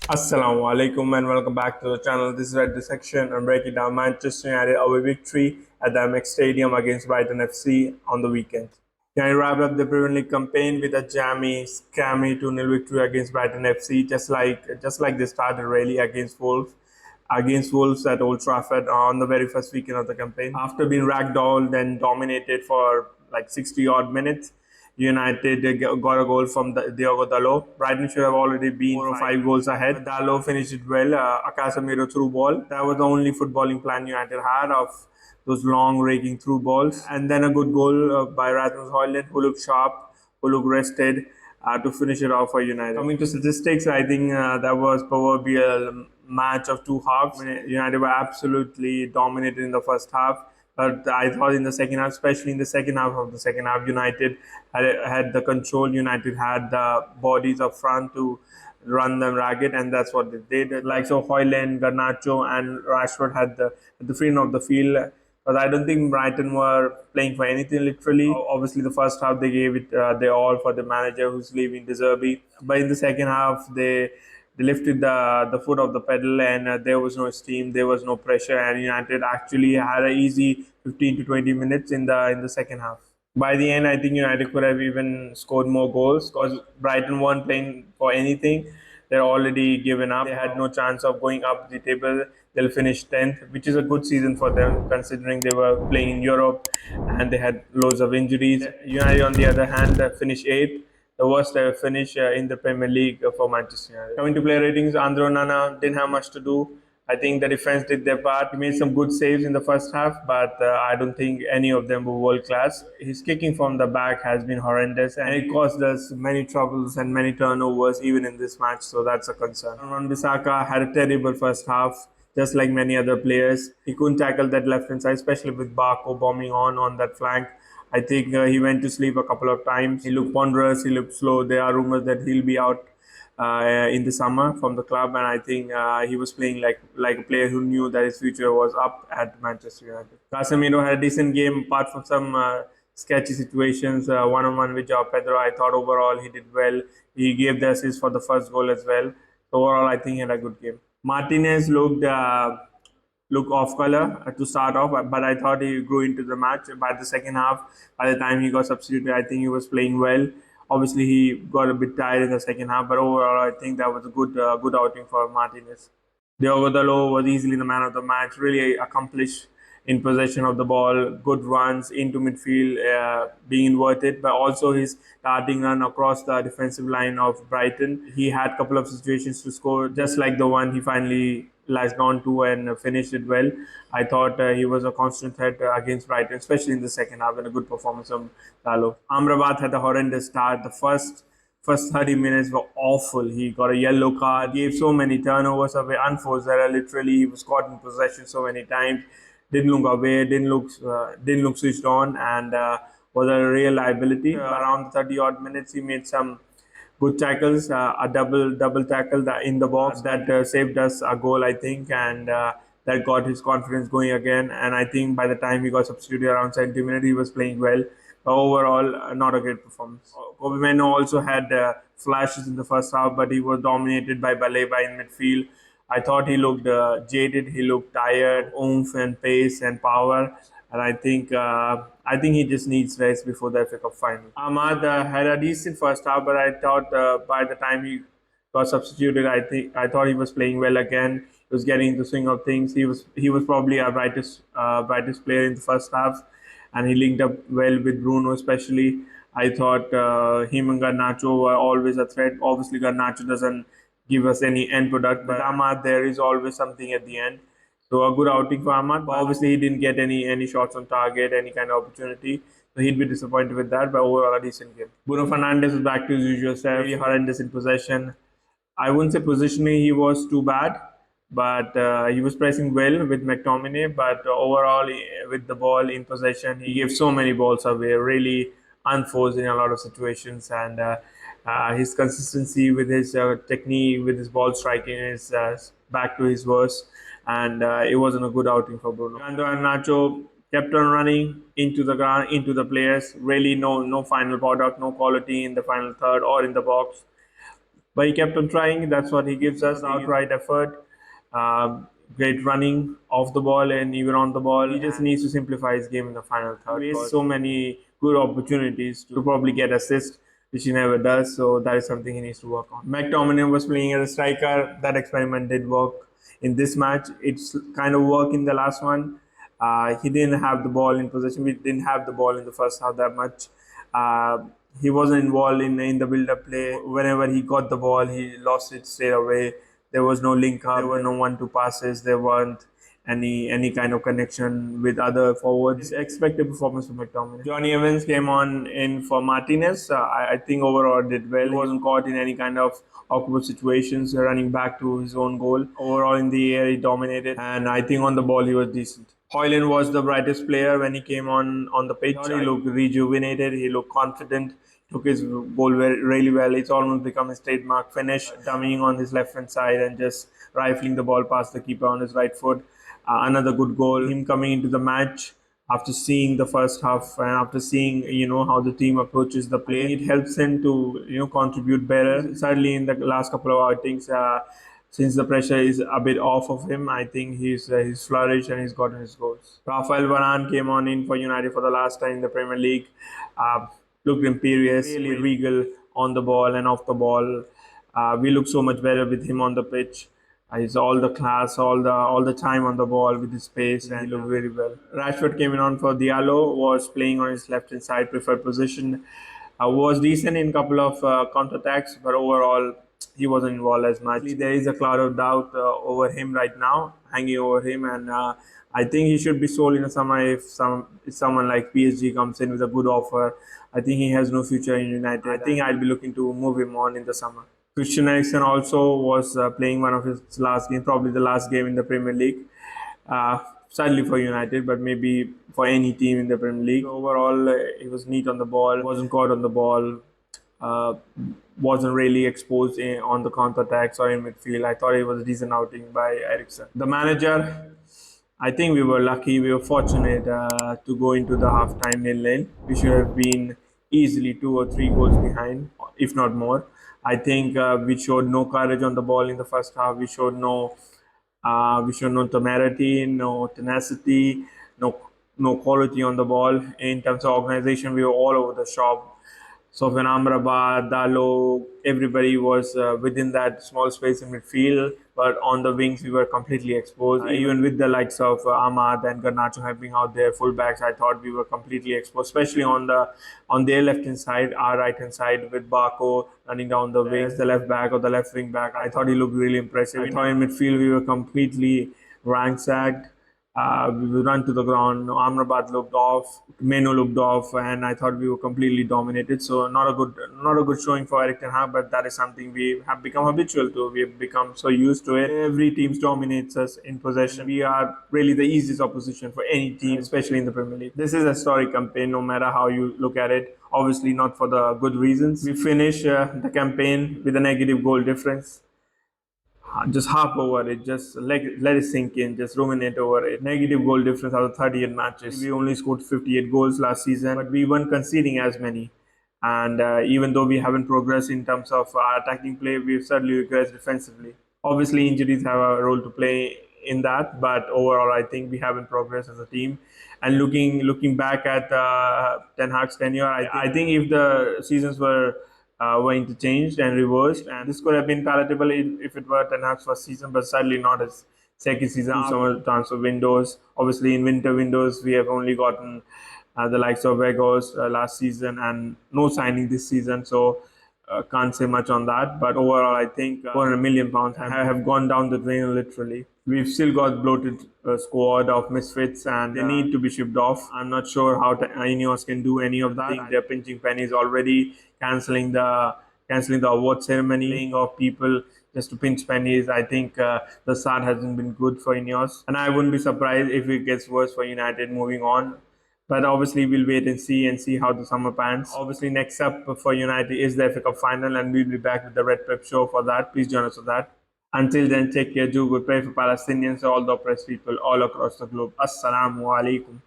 Assalamu alaikum and welcome back to the channel. This is Red Dissection. I'm breaking down Manchester United away victory at the Amex Stadium against Brighton FC on the weekend. United wrapped up the Premier League campaign with a jammy, scammy 2-0 victory against Brighton FC, just like they started really against Wolves at Old Trafford on the very first weekend of the campaign. After being ragdolled and dominated for like 60 odd minutes, United got a goal from Diogo Dalot. Brighton should have already been 4 or 5 goals ahead. Dalot finished it well. A Casemiro through ball. That was the only footballing plan United had of those long raking through balls. And then a good goal by Rasmus Højlund, who looked sharp, who looked rested, to finish it off for United. Coming to statistics, I think that was proverbial match of two halves. United were absolutely dominated in the first half. But I thought in the second half, especially in the second half of the second half, United had the control. United had the bodies up front to run them ragged, and that's what they did. Like so, Højlund, Garnacho, and Rashford had the freedom of the field. But I don't think Brighton were playing for anything literally. Obviously, the first half they gave it their all for the manager who's leaving De Zerbi. But in the second half, they lifted the foot of the pedal, and there was no steam, there was no pressure, and United actually had an easy 15 to 20 minutes in the second half. By the end, I think United could have even scored more goals because Brighton weren't playing for anything. They're already given up. They had no chance of going up the table. They'll finish 10th, which is a good season for them considering they were playing in Europe and they had loads of injuries. United, on the other hand, finished 8th, the worst ever finish in the Premier League for Manchester United. Coming to player ratings, Andro Nana didn't have much to do. I think the defense did their part. He made some good saves in the first half, but I don't think any of them were world class. His kicking from the back has been horrendous, and it caused us many troubles and many turnovers even in this match. So that's a concern. Wan-Bissaka had a terrible first half, just like many other players. He couldn't tackle that left hand side, especially with Barco bombing on that flank. I think he went to sleep a couple of times. He looked ponderous. He looked slow. There are rumors that he'll be out in the summer from the club, and I think he was playing like a player who knew that his future was up at Manchester United. Casemiro had a decent game, apart from some sketchy situations, one-on-one with Joao Pedro. I thought overall he did well. He gave the assist for the first goal as well. So overall, I think he had a good game. Martinez looked off color to start off, but I thought he grew into the match. By the second half, by the time he got substituted, I think he was playing well. Obviously, he got a bit tired in the second half, but overall, I think that was a good outing for Martinez. Diogo Dalot was easily the man of the match, really accomplished in possession of the ball, good runs into midfield, being inverted, but also his darting run across the defensive line of Brighton. He had a couple of situations to score, just like the one he finally latched on to and finished it well. I thought he was a constant threat against Brighton, especially in the second half, and a good performance from DALLO. AMRABAT had a horrendous start. The first 30 minutes were awful. He got a yellow card, gave so many turnovers away, unforced error. Literally, he was caught in possession so many times. Didn't look aware, didn't look switched on, and was a real liability. Around 30 odd minutes, he made some good tackles, a double tackle in the box that saved us a goal, I think, and that got his confidence going again. And I think by the time he got substituted around 70 minutes, he was playing well. But overall, not a great performance. Kobe Meno also had flashes in the first half, but he was dominated by Baleba in midfield. I thought he looked jaded. He looked tired, oomph and pace and power, and I think he just needs rest before the FA Cup final. Ahmad had a decent first half, but I thought by the time he got substituted, I thought he was playing well again. He was getting into the swing of things. He was probably our brightest player in the first half, and he linked up well with Bruno, especially. I thought him and Garnacho were always a threat. Obviously, Garnacho doesn't give us any end product, but Ahmad, there is always something at the end. So a good outing for Ahmad. But obviously, he didn't get any shots on target, any kind of opportunity. So he'd be disappointed with that. But overall, a decent game. Bruno Fernandes was back to his usual self. Really horrendous in possession. I wouldn't say positionally he was too bad, but he was pressing well with McTominay. But overall, with the ball in possession, he gave so many balls away, really unforced in a lot of situations. And his consistency with his technique, with his ball striking, is back to his worst. And it wasn't a good outing for Bruno. Gando and Nacho kept on running into the ground, into the players. Really, no final product, no quality in the final third or in the box. but he kept on trying. That's what he gives us, outright effort, uh, great running off the ball and even on the ball. He just needs to simplify his game in the final third. He wastes so many good opportunities to probably get assists, which he never does. So that is something he needs to work on. McTominay was playing as a striker. That experiment did work in this match. It's kind of worked in the last one. He didn't have the ball in possession. We didn't have the ball in the first half that much. Uh, he wasn't involved in the build-up play. Whenever he got the ball, he lost it straight away. There was no link up. There were no one-two passes. There weren't any kind of connection with other forwards. Expected performance from McTominay. Johnny Evans came on in for Martinez. I think overall did well. He wasn't caught in any kind of awkward situations, running back to his own goal. Overall in the air, he dominated, and I think on the ball he was decent. Hoyland was the brightest player when he came on the pitch. He looked rejuvenated. He looked confident. Took his goal really well. It's almost become his trademark finish, dummying on his left hand side and just rifling the ball past the keeper on his right foot. Another good goal. Him coming into the match after seeing the first half and after seeing how the team approaches the play, it helps him to contribute better. Certainly in the last couple of outings, since the pressure is a bit off of him, I think he's flourished and he's gotten his goals. Rafael Varane came on in for United for the last time in the Premier League. Uh, Looked imperious, really regal on the ball and off the ball. We look so much better with him on the pitch. He's all the class, all the time on the ball with his pace, and he looked very well. Rashford came in on for Diallo, was playing on his left hand side, preferred position. Was decent in a couple of counter attacks, but overall he wasn't involved as much. There is a cloud of doubt over him right now, hanging over him, and I think he should be sold in the summer if someone like PSG comes in with a good offer. I think he has no future in United. I think I'll be looking to move him on in the summer. Christian Eriksen also was playing one of his last games, probably the last game in the Premier League. Sadly for United, but maybe for any team in the Premier League. Overall, he was neat on the ball, wasn't caught on the ball, uh, wasn't really exposed on the counter attacks or in midfield. I thought it was a decent outing by Eriksen. The manager, I think we were lucky. We were fortunate to go into the halftime nil-nil. We should have been easily 2 or 3 goals behind, if not more. I think we showed no courage on the ball in the first half. We showed no temerity, no tenacity, no quality on the ball. In terms of organization, we were all over the shop. So when AMRABAT, DALOT, everybody was within that small space in midfield, but on the wings we were completely exposed. Even with the likes of Ahmad and Garnacho having out there fullbacks, I thought we were completely exposed, especially on their left hand side, our right hand side with Barco running down the wings, the left back or the left wing back. I thought he looked really impressive. I thought in midfield we were completely ransacked. We run to the ground. Amrabat looked off. Meno looked off, and I thought we were completely dominated. So not a good showing for Eric Ten Hag, but that is something we have become habitual to. We have become so used to it. Every team dominates us in possession. We are really the easiest opposition for any team, especially in the Premier League. This is a historic campaign, no matter how you look at it. Obviously, not for the good reasons. We finish the campaign with a negative goal difference. Just harp over it, just let it sink in, just ruminate over it. Negative goal difference out of 38 matches. We only scored 58 goals last season, but we weren't conceding as many. And even though we haven't progressed in terms of our attacking play, we've certainly regressed defensively. Obviously, injuries have a role to play in that, but overall, I think we haven't progressed as a team. And looking back at Ten Hag's tenure, I think if the seasons were interchanged and reversed, and this could have been palatable if it were Ten Hag's first season, but sadly not his second season. Summer transfer windows. Obviously, in winter windows, we have only gotten the likes of Vegas last season and no signing this season. So can't say much on that. But overall, I think £400 million have gone down the drain literally. We've still got bloated squad of misfits, and they need to be shipped off. I'm not sure how Ineos can do any of that. I think they're pinching pennies already, canceling the award ceremony, laying off people just to pinch pennies. I think the start hasn't been good for Ineos, and I wouldn't be surprised if it gets worse for United moving on. But obviously, we'll wait and see how the summer pans. Obviously, next up for United is the FA Cup final, and we'll be back with the Red Pep show for that. Please join us for that. Until then, take care, do good, pray for Palestinians, all the oppressed people all across the globe. Assalamu alaikum.